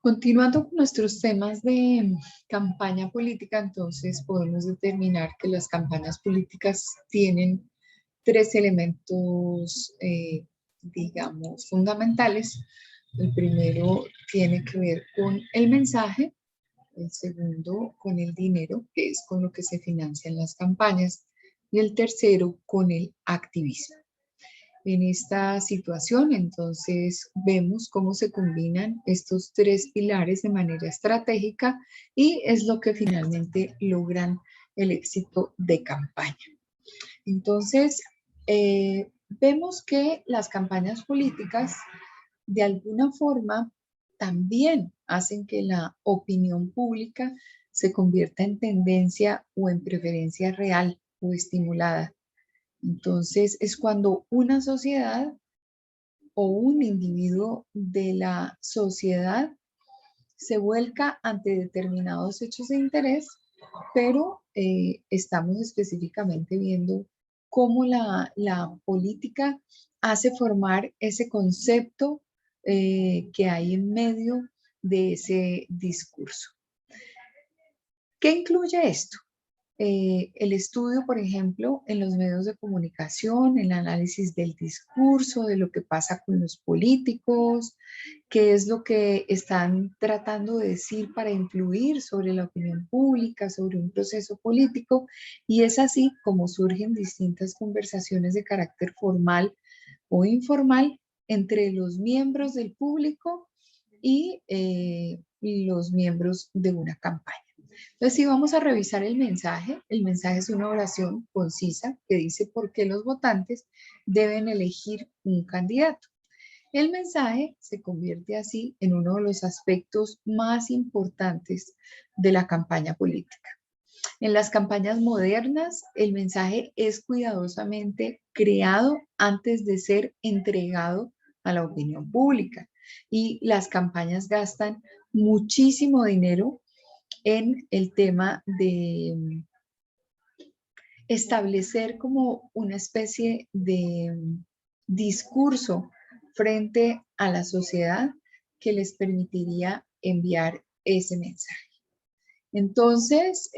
Continuando con nuestros temas de campaña política, entonces podemos determinar que las campañas políticas tienen tres elementos, digamos, fundamentales. El primero tiene que ver con el mensaje, el segundo con el dinero, que es con lo que se financian las campañas, y el tercero con el activismo. En esta situación, entonces, vemos cómo se combinan estos tres pilares de manera estratégica y es lo que finalmente logran el éxito de campaña. Entonces, vemos que las campañas políticas de alguna forma también hacen que la opinión pública se convierta en tendencia o en preferencia real o estimulada. Entonces, es cuando una sociedad o un individuo de la sociedad se vuelca ante determinados hechos de interés, pero estamos específicamente viendo cómo la política hace formar ese concepto que hay en medio de ese discurso. ¿Qué incluye esto? El estudio, por ejemplo, en los medios de comunicación, el análisis del discurso, de lo que pasa con los políticos, qué es lo que están tratando de decir para influir sobre la opinión pública, sobre un proceso político, y es así como surgen distintas conversaciones de carácter formal o informal entre los miembros del público y los miembros de una campaña. Entonces, si vamos a revisar el mensaje es una oración concisa que dice por qué los votantes deben elegir un candidato. El mensaje se convierte así en uno de los aspectos más importantes de la campaña política. En las campañas modernas, el mensaje es cuidadosamente creado antes de ser entregado a la opinión pública y las campañas gastan muchísimo dinero en el tema de establecer como una especie de discurso frente a la sociedad que les permitiría enviar ese mensaje. Entonces,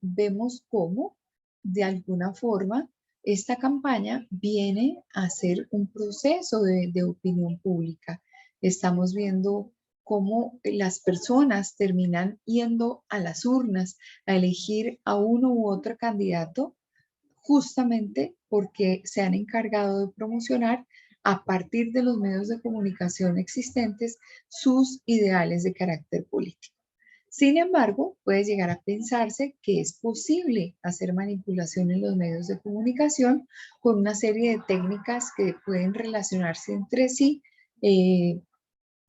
vemos cómo, de alguna forma, esta campaña viene a ser un proceso de opinión pública. Estamos viendo cómo las personas terminan yendo a las urnas a elegir a uno u otro candidato justamente porque se han encargado de promocionar a partir de los medios de comunicación existentes sus ideales de carácter político. Sin embargo, puede llegar a pensarse que es posible hacer manipulación en los medios de comunicación con una serie de técnicas que pueden relacionarse entre sí,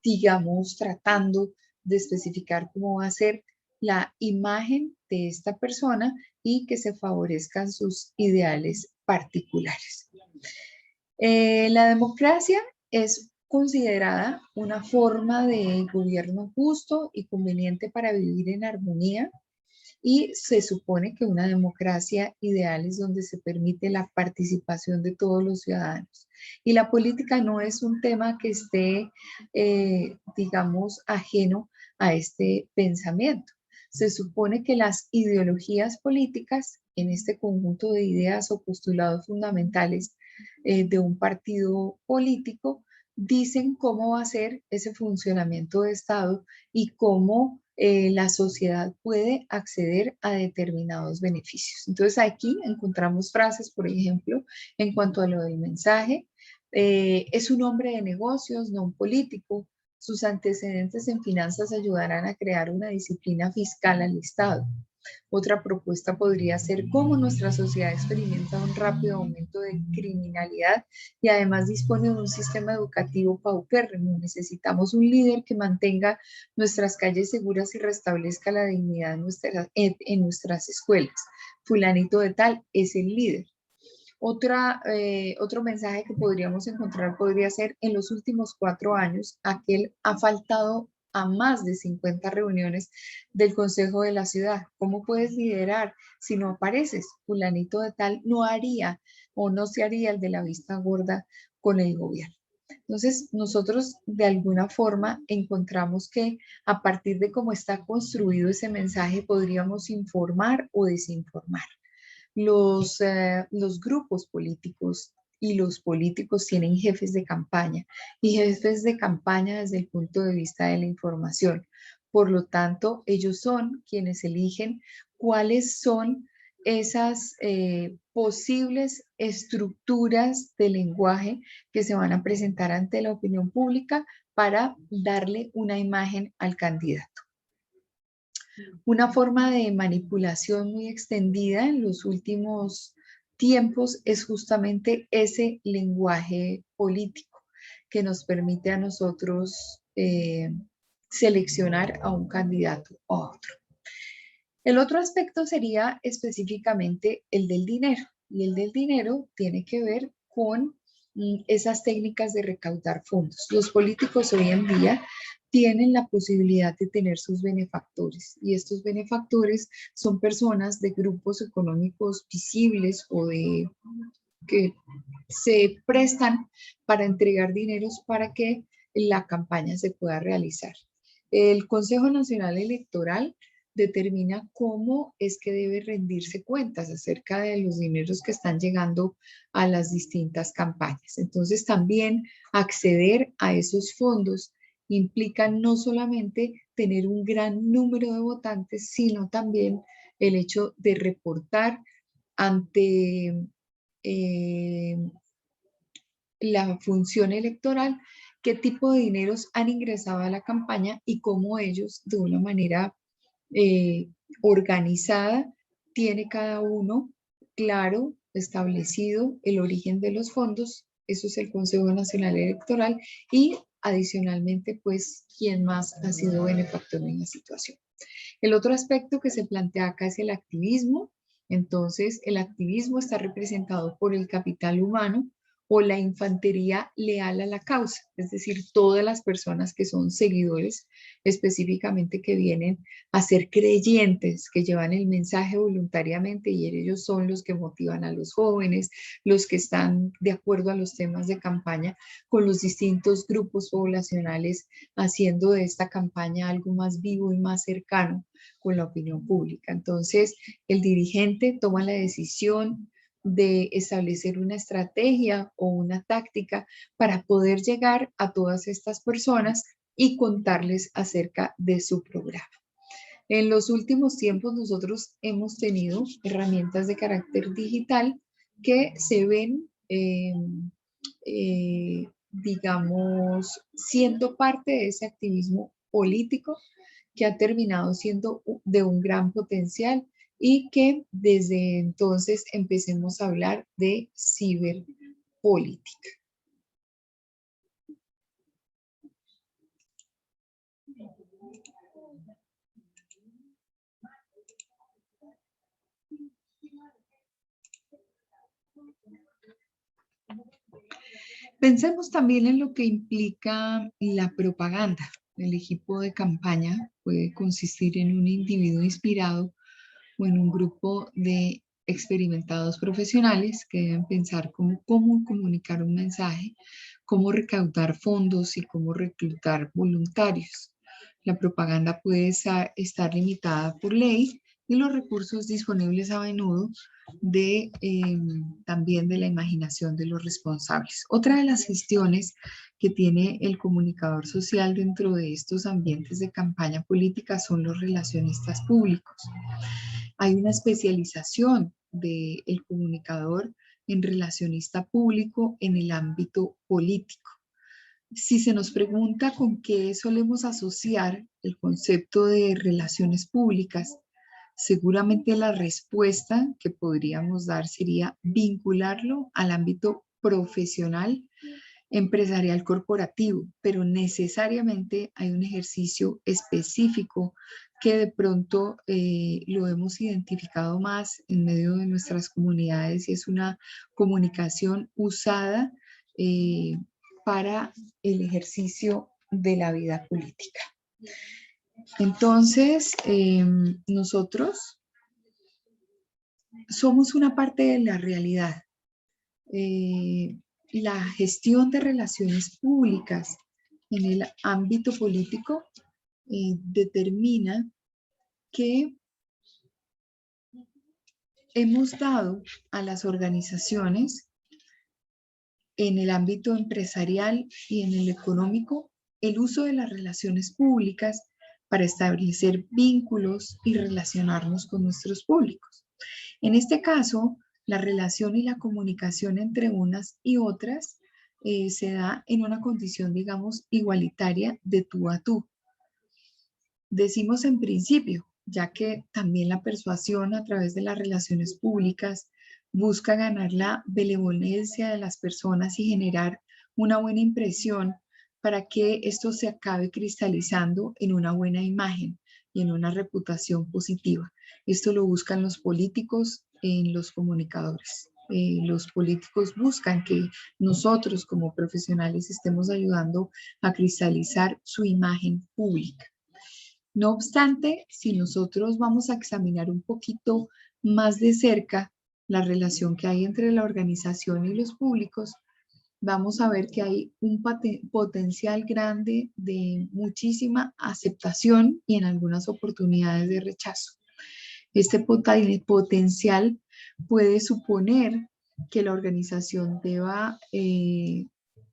digamos, tratando de especificar cómo va a ser la imagen de esta persona y que se favorezcan sus ideales particulares. La democracia es considerada una forma de gobierno justo y conveniente para vivir en armonía y se supone que una democracia ideal es donde se permite la participación de todos los ciudadanos. Y la política no es un tema que esté, digamos, ajeno a este pensamiento. Se supone que las ideologías políticas, en este conjunto de ideas o postulados fundamentales de un partido político, dicen cómo va a ser ese funcionamiento de Estado y cómo la sociedad puede acceder a determinados beneficios. Entonces aquí encontramos frases, por ejemplo, en cuanto a lo del mensaje, es un hombre de negocios, no un político. Sus antecedentes en finanzas ayudarán a crear una disciplina fiscal al Estado. Otra propuesta podría ser cómo nuestra sociedad experimenta un rápido aumento de criminalidad y además dispone de un sistema educativo paupérrimo. Necesitamos un líder que mantenga nuestras calles seguras y restablezca la dignidad en nuestras escuelas. Fulanito de tal es el líder. Otro mensaje que podríamos encontrar podría ser: en los últimos 4 años, aquel ha faltado a más de 50 reuniones del Consejo de la Ciudad. ¿Cómo puedes liderar si no apareces? Fulanito de tal no haría o no se haría el de la vista gorda con el gobierno. Entonces, nosotros de alguna forma encontramos que a partir de cómo está construido ese mensaje podríamos informar o desinformar. Los grupos políticos y los políticos tienen jefes de campaña y jefes de campaña desde el punto de vista de la información. Por lo tanto, ellos son quienes eligen cuáles son esas posibles estructuras de lenguaje que se van a presentar ante la opinión pública para darle una imagen al candidato. Una forma de manipulación muy extendida en los últimos tiempos es justamente ese lenguaje político que nos permite a nosotros seleccionar a un candidato o a otro. El otro aspecto sería específicamente el del dinero, y el del dinero tiene que ver con esas técnicas de recaudar fondos. Los políticos hoy en día tienen la posibilidad de tener sus benefactores y estos benefactores son personas de grupos económicos visibles o de que se prestan para entregar dineros para que la campaña se pueda realizar. El Consejo Nacional Electoral determina cómo es que debe rendirse cuentas acerca de los dineros que están llegando a las distintas campañas. Entonces, también acceder a esos fondos implica no solamente tener un gran número de votantes, sino también el hecho de reportar ante eh, la función electoral qué tipo de dineros han ingresado a la campaña y cómo ellos de una manera organizada tiene cada uno claro, establecido el origen de los fondos. Eso es el Consejo Nacional Electoral y adicionalmente pues quién más ha sido benefactor en la situación. El otro aspecto que se plantea acá es el activismo. Entonces, el activismo está representado por el capital humano o la infantería leal a la causa, es decir, todas las personas que son seguidores, específicamente que vienen a ser creyentes, que llevan el mensaje voluntariamente y ellos son los que motivan a los jóvenes, los que están de acuerdo a los temas de campaña con los distintos grupos poblacionales, haciendo de esta campaña algo más vivo y más cercano con la opinión pública. Entonces, el dirigente toma la decisión de establecer una estrategia o una táctica para poder llegar a todas estas personas y contarles acerca de su programa. En los últimos tiempos nosotros hemos tenido herramientas de carácter digital que se ven, digamos, siendo parte de ese activismo político que ha terminado siendo de un gran potencial y que desde entonces empecemos a hablar de ciberpolítica. Pensemos también en lo que implica la propaganda. El equipo de campaña puede consistir en un individuo inspirado o en un grupo de experimentados profesionales que deben pensar cómo comunicar un mensaje, cómo recaudar fondos y cómo reclutar voluntarios. La propaganda puede estar limitada por ley y los recursos disponibles a menudo también de la imaginación de los responsables. Otra de las gestiones que tiene el comunicador social dentro de estos ambientes de campaña política son los relacionistas públicos. Hay una especialización del comunicador en relacionista público en el ámbito político. Si se nos pregunta con qué solemos asociar el concepto de relaciones públicas, seguramente la respuesta que podríamos dar sería vincularlo al ámbito profesional, empresarial, corporativo, pero necesariamente hay un ejercicio específico que de pronto lo hemos identificado más en medio de nuestras comunidades y es una comunicación usada para el ejercicio de la vida política. Entonces, nosotros somos una parte de la realidad. La gestión de relaciones públicas en el ámbito político determina que hemos dado a las organizaciones en el ámbito empresarial y en el económico el uso de las relaciones públicas para establecer vínculos y relacionarnos con nuestros públicos. En este caso, la relación y la comunicación entre unas y otras se da en una condición, digamos, igualitaria de tú a tú. Decimos en principio, ya que también la persuasión a través de las relaciones públicas busca ganar la benevolencia de las personas y generar una buena impresión para que esto se acabe cristalizando en una buena imagen y en una reputación positiva. Esto lo buscan los políticos en los comunicadores. Los políticos buscan que nosotros como profesionales estemos ayudando a cristalizar su imagen pública. No obstante, si nosotros vamos a examinar un poquito más de cerca la relación que hay entre la organización y los públicos, vamos a ver que hay un potencial grande de muchísima aceptación y en algunas oportunidades de rechazo. Este potencial puede suponer que la organización deba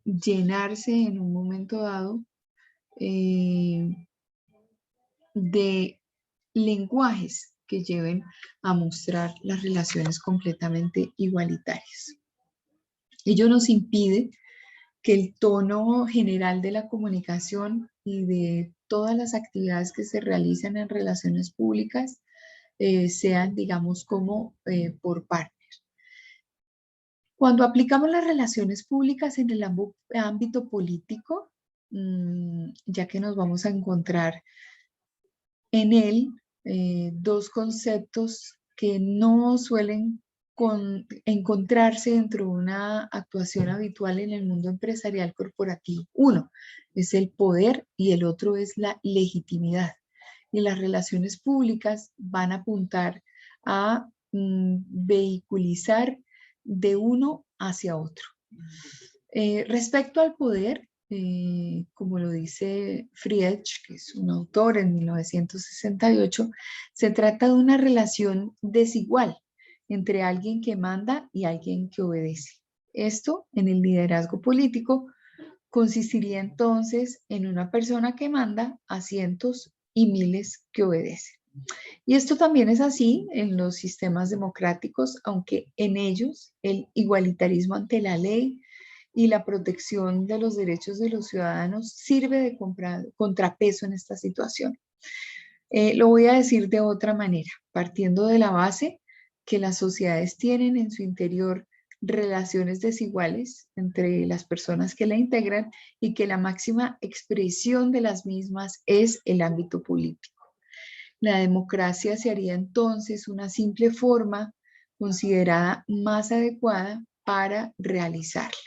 llenarse en un momento dado de lenguajes que lleven a mostrar las relaciones completamente igualitarias. Ello nos impide que el tono general de la comunicación y de todas las actividades que se realizan en relaciones públicas sean, digamos, como por partner. Cuando aplicamos las relaciones públicas en el ámbito político, ya que nos vamos a encontrar en él dos conceptos que no suelen encontrarse dentro de una actuación habitual en el mundo empresarial corporativo. Uno es el poder y el otro es la legitimidad. Y las relaciones públicas van a apuntar a vehiculizar de uno hacia otro. Respecto al poder, como lo dice Friedrich, que es un autor en 1968, se trata de una relación desigual entre alguien que manda y alguien que obedece. Esto, en el liderazgo político, consistiría entonces en una persona que manda a cientos y miles que obedecen. Y esto también es así en los sistemas democráticos, aunque en ellos el igualitarismo ante la ley y la protección de los derechos de los ciudadanos sirve de contrapeso en esta situación. Lo voy a decir de otra manera, partiendo de la base que las sociedades tienen en su interior relaciones desiguales entre las personas que la integran y que la máxima expresión de las mismas es el ámbito político. La democracia se haría entonces una simple forma considerada más adecuada para realizarla.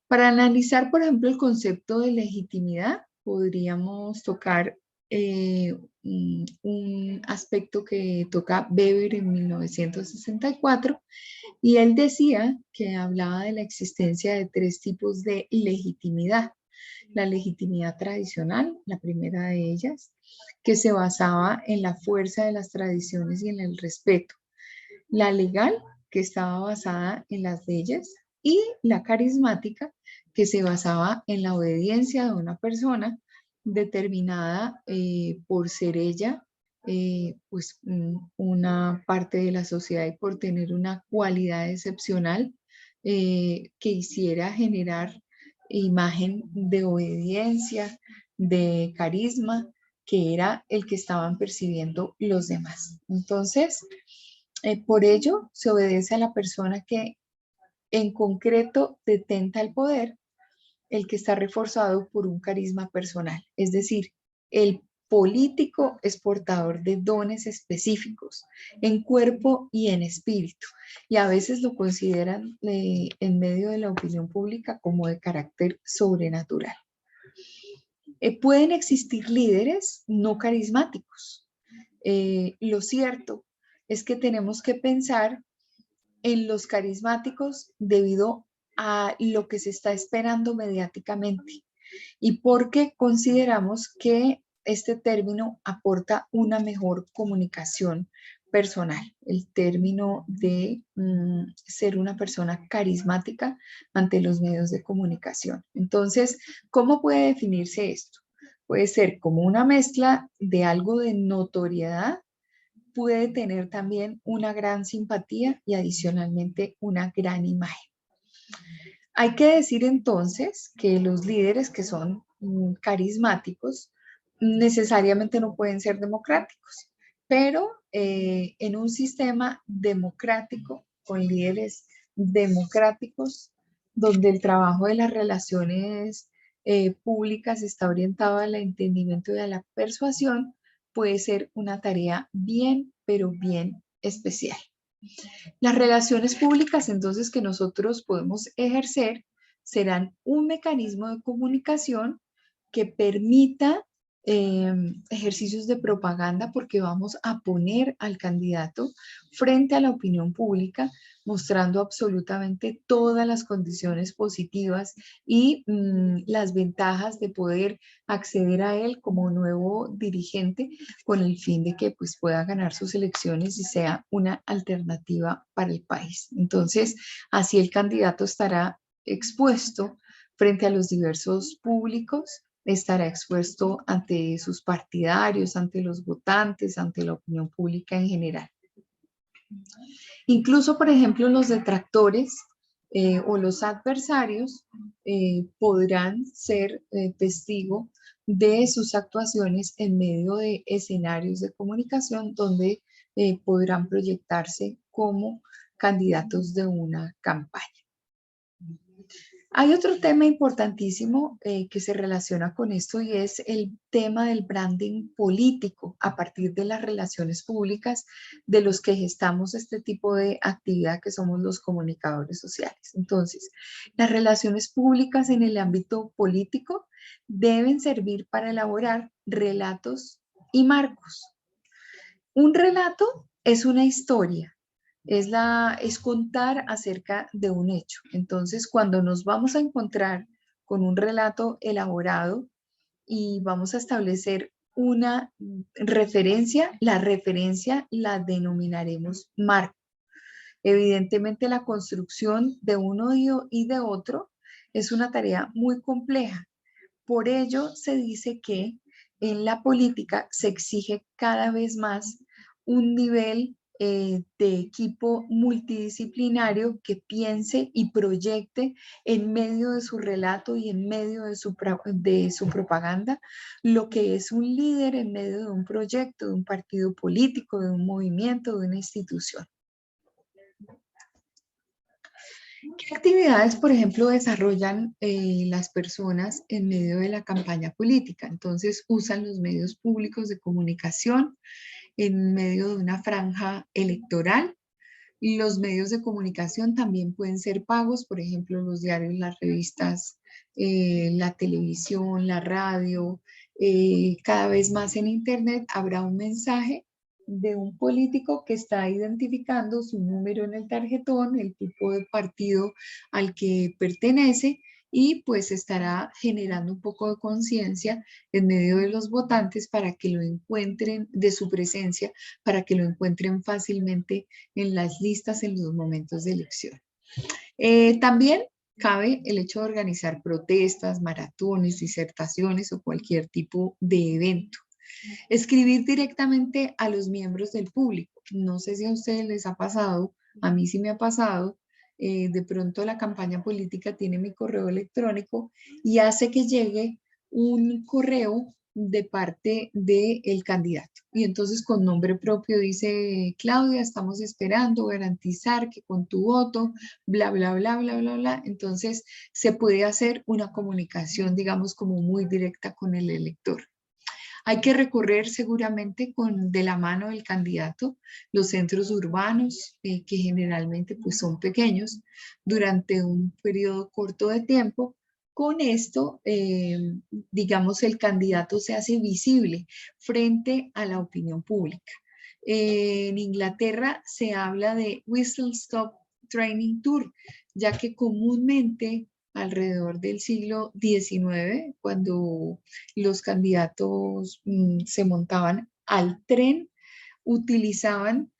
Para analizar, por ejemplo, el concepto de legitimidad, podríamos tocar un aspecto que toca Weber en 1964, y él decía que hablaba de la existencia de tres tipos de legitimidad. La legitimidad tradicional, la primera de ellas, que se basaba en la fuerza de las tradiciones y en el respeto. La legal, que estaba basada en las leyes, y la carismática, que se basaba en la obediencia de una persona determinada por ser ella pues una parte de la sociedad y por tener una cualidad excepcional que hiciera generar imagen de obediencia, de carisma, que era el que estaban percibiendo los demás. Entonces, por ello, se obedece a la persona que en concreto detenta el poder, el que está reforzado por un carisma personal. Es decir, el político es portador de dones específicos en cuerpo y en espíritu, y a veces lo consideran en medio de la opinión pública como de carácter sobrenatural. Pueden existir líderes no carismáticos. Lo cierto es que tenemos que pensar en los carismáticos debido a lo que se está esperando mediáticamente y porque consideramos que este término aporta una mejor comunicación personal, el término de ser una persona carismática ante los medios de comunicación. Entonces, ¿cómo puede definirse esto? Puede ser como una mezcla de algo de notoriedad, puede tener también una gran simpatía y adicionalmente una gran imagen. Hay que decir entonces que los líderes que son carismáticos necesariamente no pueden ser democráticos, pero en un sistema democrático con líderes democráticos, donde el trabajo de las relaciones públicas está orientado al entendimiento y a la persuasión, puede ser una tarea bien, pero bien especial. Las relaciones públicas entonces que nosotros podemos ejercer serán un mecanismo de comunicación que permita ejercicios de propaganda porque vamos a poner al candidato frente a la opinión pública mostrando absolutamente todas las condiciones positivas y las ventajas de poder acceder a él como nuevo dirigente con el fin de que pues, pueda ganar sus elecciones y sea una alternativa para el país. Entonces, así el candidato estará expuesto frente a los diversos públicos, estará expuesto ante sus partidarios, ante los votantes, ante la opinión pública en general. Incluso, por ejemplo, los detractores o los adversarios podrán ser testigo de sus actuaciones en medio de escenarios de comunicación donde podrán proyectarse como candidatos de una campaña. Hay otro tema importantísimo que se relaciona con esto y es el tema del branding político a partir de las relaciones públicas de los que gestamos este tipo de actividad que somos los comunicadores sociales. Entonces, las relaciones públicas en el ámbito político deben servir para elaborar relatos y marcos. Un relato es una historia. Es contar acerca de un hecho. Entonces, cuando nos vamos a encontrar con un relato elaborado y vamos a establecer una referencia, la referencia la denominaremos marco. Evidentemente, la construcción de uno y de otro es una tarea muy compleja. Por ello, se dice que en la política se exige cada vez más un nivel de equipo multidisciplinario que piense y proyecte en medio de su relato y en medio de su propaganda lo que es un líder en medio de un proyecto, de un partido político, de un movimiento, de una institución. ¿Qué actividades, por ejemplo, desarrollan las personas en medio de la campaña política? Entonces, usan los medios públicos de comunicación en medio de una franja electoral. Y los medios de comunicación también pueden ser pagos, por ejemplo, los diarios, las revistas, la televisión, la radio. Cada vez más en Internet habrá un mensaje de un político que está identificando su número en el tarjetón, el tipo de partido al que pertenece y pues estará generando un poco de conciencia en medio de los votantes para que lo encuentren, de su presencia, para que lo encuentren fácilmente en las listas en los momentos de elección. También cabe el hecho de organizar protestas, maratones, disertaciones o cualquier tipo de evento. Escribir directamente a los miembros del público. No sé si a ustedes les ha pasado, a mí sí me ha pasado. De pronto la campaña política tiene mi correo electrónico y hace que llegue un correo de parte del candidato. Y entonces con nombre propio dice, Claudia, estamos esperando garantizar que con tu voto, bla, bla, bla, bla, bla, bla. Entonces se puede hacer una comunicación, digamos, como muy directa con el elector. Hay que recorrer seguramente de la mano del candidato los centros urbanos, que generalmente pues, son pequeños, durante un periodo corto de tiempo, Con esto, digamos, el candidato se hace visible frente a la opinión pública. En Inglaterra se habla de Whistle Stop Training Tour, ya que comúnmente alrededor del siglo XIX, cuando los candidatos se montaban al tren, utilizaban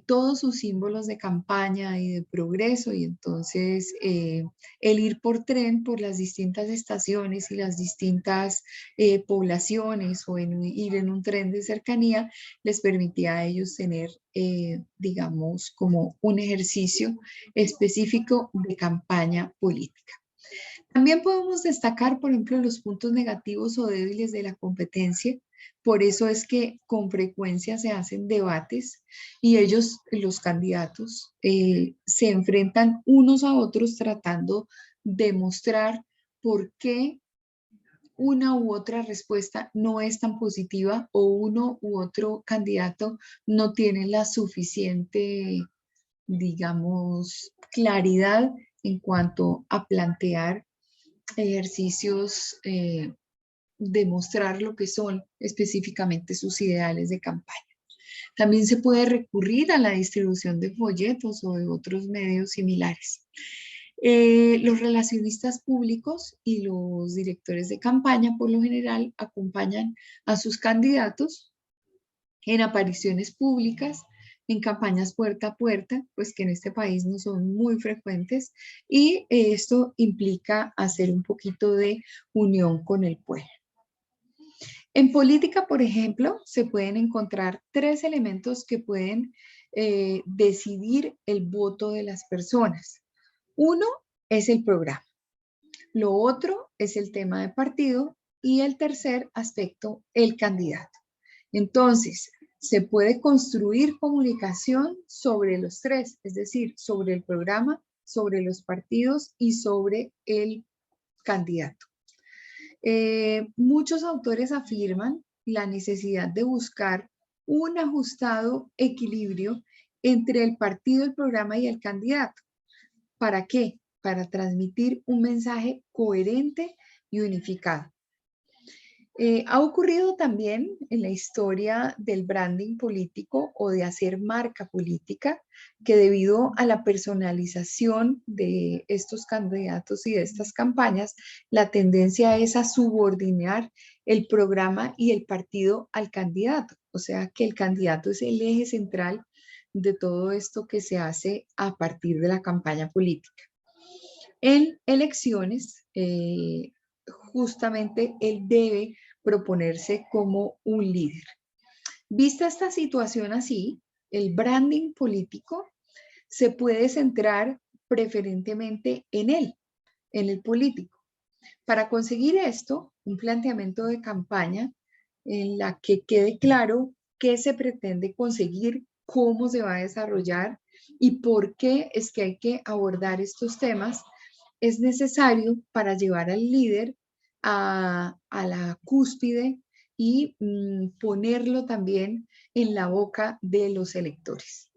todos sus símbolos de campaña y de progreso, y entonces el ir por tren por las distintas estaciones y las distintas poblaciones o ir en un tren de cercanía les permitía a ellos tener, digamos, como un ejercicio específico de campaña política. También podemos destacar, por ejemplo, los puntos negativos o débiles de la competencia. Por eso es que con frecuencia se hacen debates y ellos, los candidatos, se enfrentan unos a otros tratando de mostrar por qué una u otra respuesta no es tan positiva o uno u otro candidato no tiene la suficiente, digamos, claridad en cuanto a plantear ejercicios, demostrar lo que son específicamente sus ideales de campaña. También se puede recurrir a la distribución de folletos o de otros medios similares. Los relacionistas públicos y los directores de campaña, por lo general, acompañan a sus candidatos en apariciones públicas, en campañas puerta a puerta, pues que en este país no son muy frecuentes, y esto implica hacer un poquito de unión con el pueblo. En política, por ejemplo, se pueden encontrar tres elementos que pueden decidir el voto de las personas. Uno es el programa, lo otro es el tema de partido y el tercer aspecto, el candidato. Entonces, se puede construir comunicación sobre los tres, es decir, sobre el programa, sobre los partidos y sobre el candidato. Muchos autores afirman la necesidad de buscar un ajustado equilibrio entre el partido, el programa y el candidato. ¿Para qué? Para transmitir un mensaje coherente y unificado. Ha ocurrido también en la historia del branding político o de hacer marca política que debido a la personalización de estos candidatos y de estas campañas, la tendencia es a subordinar el programa y el partido al candidato. O sea que el candidato es el eje central de todo esto que se hace a partir de la campaña política. En elecciones, justamente él debe proponerse como un líder. Vista esta situación así, el branding político se puede centrar preferentemente en él, en el político. Para conseguir esto, un planteamiento de campaña en la que quede claro qué se pretende conseguir, cómo se va a desarrollar y por qué es que hay que abordar estos temas, es necesario para llevar al líder a la cúspide y ponerlo también en la boca de los electores.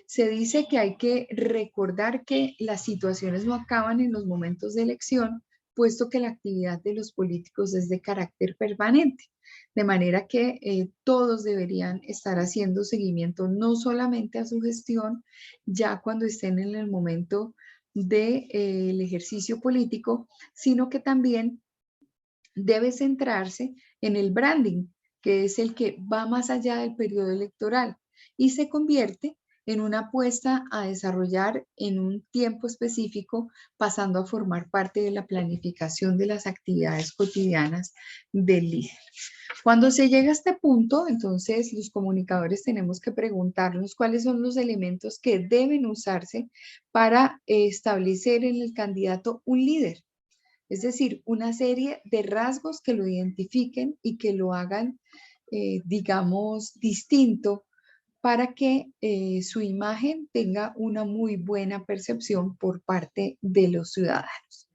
Se dice que hay que recordar que las situaciones no acaban en los momentos de elección, puesto que la actividad de los políticos es de carácter permanente, de manera que todos deberían estar haciendo seguimiento no solamente a su gestión, ya cuando estén en el momento del ejercicio político, sino que también debe centrarse en el branding, que es el que va más allá del periodo electoral y se convierte en una apuesta a desarrollar en un tiempo específico, pasando a formar parte de la planificación de las actividades cotidianas del líder. Cuando se llega a este punto, entonces los comunicadores tenemos que preguntarnos cuáles son los elementos que deben usarse para establecer en el candidato un líder. Es decir, una serie de rasgos que lo identifiquen y que lo hagan, digamos, distinto para que su imagen tenga una muy buena percepción por parte de los ciudadanos.